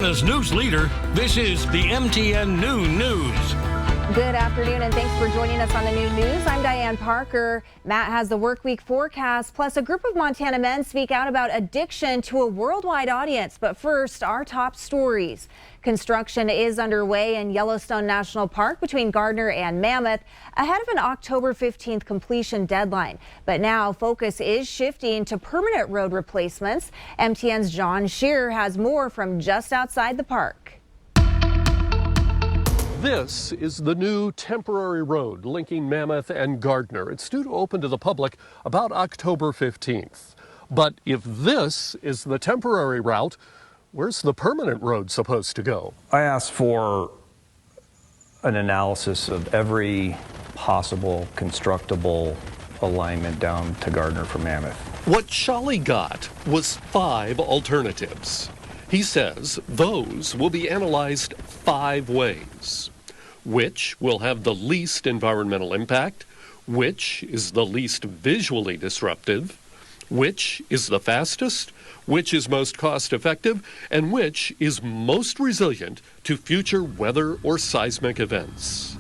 As news leader, this is the MTN Noon News. Good afternoon and thanks for joining us on the Noon News. I'm Diane Parker. Matt has the work week forecast, plus a group of Montana men speak out about addiction to a worldwide audience. But first, our top stories. Construction is underway in Yellowstone National Park between Gardner and Mammoth ahead of an October 15th completion deadline. But now focus is shifting to permanent road replacements. MTN's John Shearer has more from just outside the park. This is the new temporary road linking Mammoth and Gardner. It's due to open to the public about October 15th. But if this is the temporary route, where's the permanent road supposed to go? I asked for an analysis of every possible constructible alignment down to Gardner from Mammoth. What Shali got was 5 alternatives. He says those will be analyzed 5 ways. Which will have the least environmental impact, which is the least visually disruptive, which is the fastest, which is most cost effective, and which is most resilient to future weather or seismic events.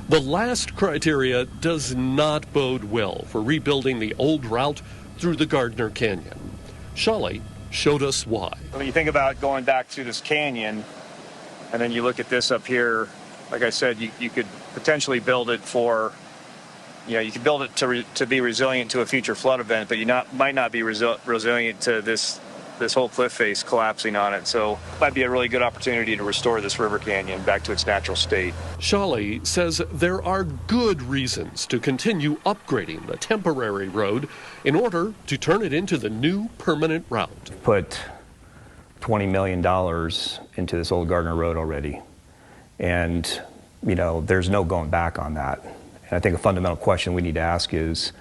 The last criteria does not bode well for rebuilding the old route through the Gardner Canyon. Shali showed us why. When you think about going back to this canyon, and then you look at this up here, like I said, you could potentially build it for, you could build it to be resilient to a future flood event, but might not be resilient to this whole cliff face collapsing on it. So it might be a really good opportunity to restore this river canyon back to its natural state. Shali says there are good reasons to continue upgrading the temporary road in order to turn it into the new permanent route. Put $20 million into this old Gardner Road already. And, there's no going back on that. And I think a fundamental question we need to ask is,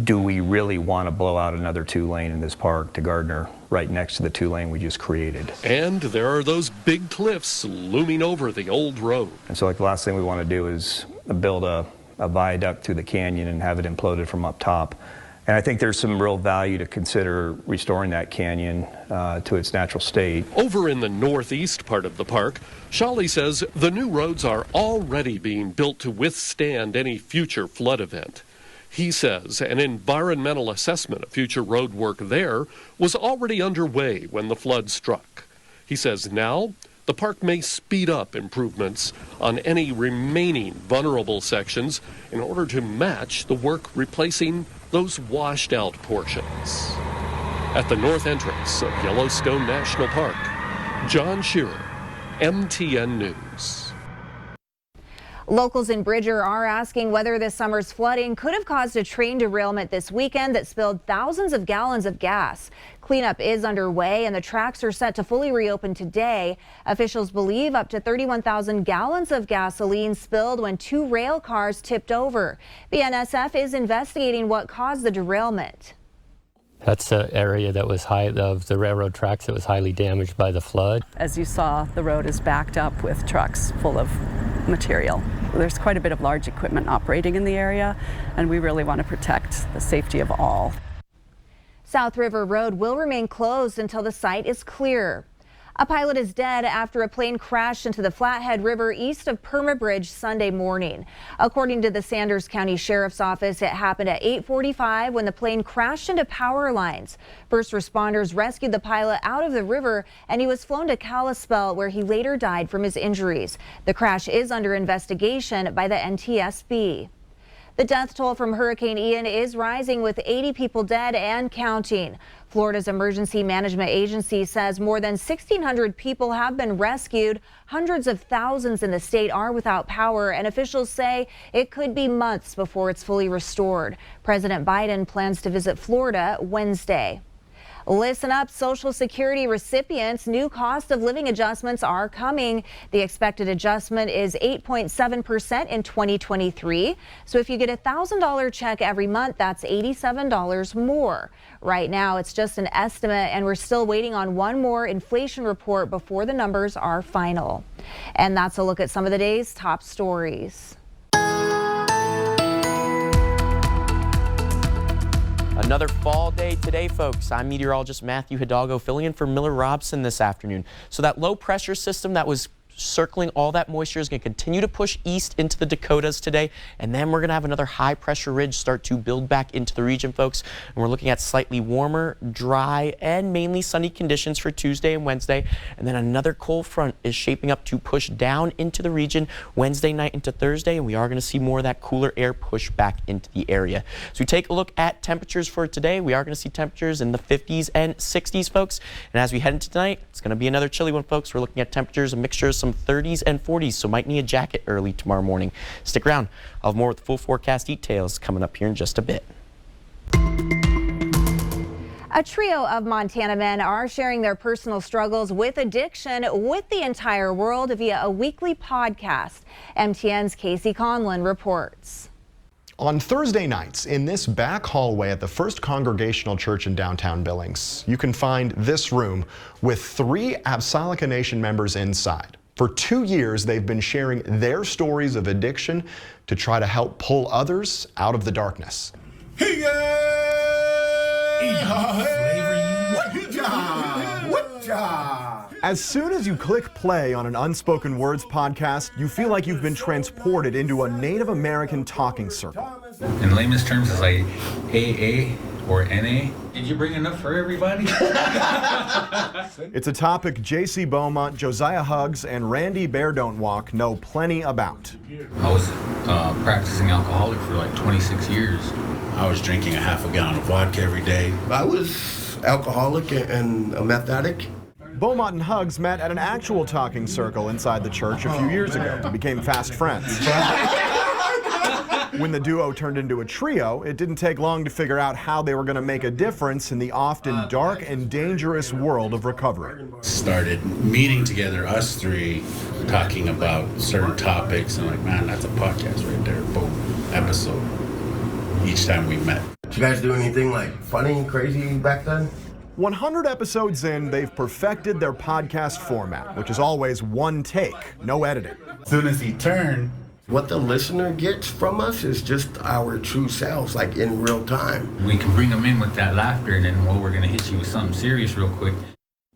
do we really want to blow out another 2-lane in this park to Gardner right next to the 2-lane we just created? And there are those big cliffs looming over the old road. And so the last thing we want to do is build a viaduct through the canyon and have it imploded from up top. And I think there's some real value to consider restoring that canyon to its natural state. Over in the northeast part of the park, Shali says the new roads are already being built to withstand any future flood event. He says an environmental assessment of future road work there was already underway when the flood struck. He says now the park may speed up improvements on any remaining vulnerable sections in order to match the work replacing those washed out portions. At the north entrance of Yellowstone National Park, John Shearer, MTN News. Locals in Bridger are asking whether this summer's flooding could have caused a train derailment this weekend that spilled thousands of gallons of gas. Cleanup is underway and the tracks are set to fully reopen today. Officials believe up to 31,000 gallons of gasoline spilled when 2 rail cars tipped over. BNSF is investigating what caused the derailment. That's the area that was of the railroad tracks that was highly damaged by the flood. As you saw, the road is backed up with trucks full of material. There's quite a bit of large equipment operating in the area, and we really want to protect the safety of all. South River Road will remain closed until the site is clear. A pilot is dead after a plane crashed into the Flathead River east of Perma Bridge Sunday morning. According to the Sanders County Sheriff's Office, it happened at 8:45 when the plane crashed into power lines. First responders rescued the pilot out of the river and he was flown to Kalispell where he later died from his injuries. The crash is under investigation by the NTSB. The death toll from Hurricane Ian is rising with 80 people dead and counting. Florida's Emergency Management Agency says more than 1,600 people have been rescued. Hundreds of thousands in the state are without power, and officials say it could be months before it's fully restored. President Biden plans to visit Florida Wednesday. Listen up, Social Security recipients. New cost of living adjustments are coming. The expected adjustment is 8.7% in 2023. So if you get a $1,000 check every month, that's $87 more. Right now, it's just an estimate, and we're still waiting on one more inflation report before the numbers are final. And that's a look at some of the day's top stories. Another fall day today, folks. I'm meteorologist Matthew Hidalgo filling in for Miller Robson this afternoon. So that low pressure system that was circling all that moisture is going to continue to push east into the Dakotas today, and then we're going to have another high pressure ridge start to build back into the region, folks. And we're looking at slightly warmer, dry, and mainly sunny conditions for Tuesday and Wednesday. And then another cold front is shaping up to push down into the region Wednesday night into Thursday, and we are going to see more of that cooler air push back into the area. So we take a look at temperatures for today. We are going to see temperatures in the 50s and 60s, folks. And as we head into tonight, it's going to be another chilly one, folks. We're looking at temperatures, a mixture of some 30s and 40s, so might need a jacket early tomorrow morning. Stick around. I'll have more with the full forecast details coming up here in just a bit. A trio of Montana men are sharing their personal struggles with addiction with the entire world via a weekly podcast. MTN's Casey Conlon reports. On Thursday nights, in this back hallway at the First Congregational Church in downtown Billings, you can find this room with 3 Absalica Nation members inside. For 2 years, they've been sharing their stories of addiction to try to help pull others out of the darkness. As soon as you click play on an Unspoken Words podcast, you feel like you've been transported into a Native American talking circle. In layman's terms, it's like AA or NA. Did you bring enough for everybody? It's a topic J.C. Beaumont, Josiah Huggs, and Randy Bear Don't Walk know plenty about. I was practicing alcoholic for like 26 years. I was drinking a half a gallon of vodka every day. I was alcoholic and a meth addict. Beaumont and Huggs met at an actual talking circle inside the church a few years ago and became fast friends. When the duo turned into a trio, it didn't take long to figure out how they were going to make a difference in the often dark and dangerous world of recovery. Started meeting together, us 3, talking about certain topics, and like, man, that's a podcast right there. Boom, episode. Each time we met. Did you guys do anything like funny, crazy back then? 100 episodes in, they've perfected their podcast format, which is always one take, no editing. As soon as he turned, what the listener gets from us is just our true selves, like in real time. We can bring them in with that laughter, and then, well, we're going to hit you with something serious real quick.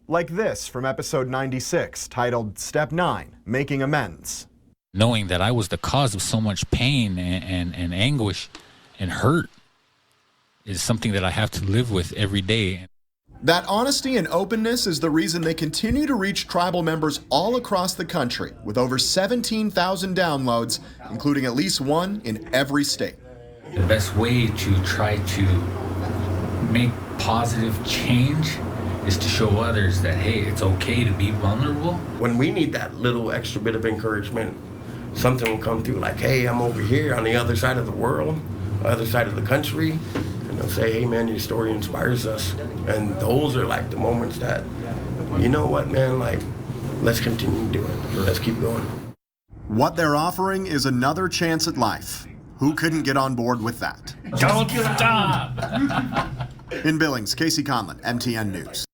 Like this from episode 96, titled Step 9, Making Amends. Knowing that I was the cause of so much pain and anguish and hurt is something that I have to live with every day. That honesty and openness is the reason they continue to reach tribal members all across the country, with over 17,000 downloads, including at least one in every state. The best way to try to make positive change is to show others that, hey, it's okay to be vulnerable. When we need that little extra bit of encouragement, something will come through like, hey, I'm over here on the other side of the world, other side of the country. They'll say, hey man, your story inspires us. And those are like the moments that, you know what, man, like, let's continue doing it. Let's keep going. What they're offering is another chance at life. Who couldn't get on board with that? Don't stop! In Billings, Casey Conlon, MTN News.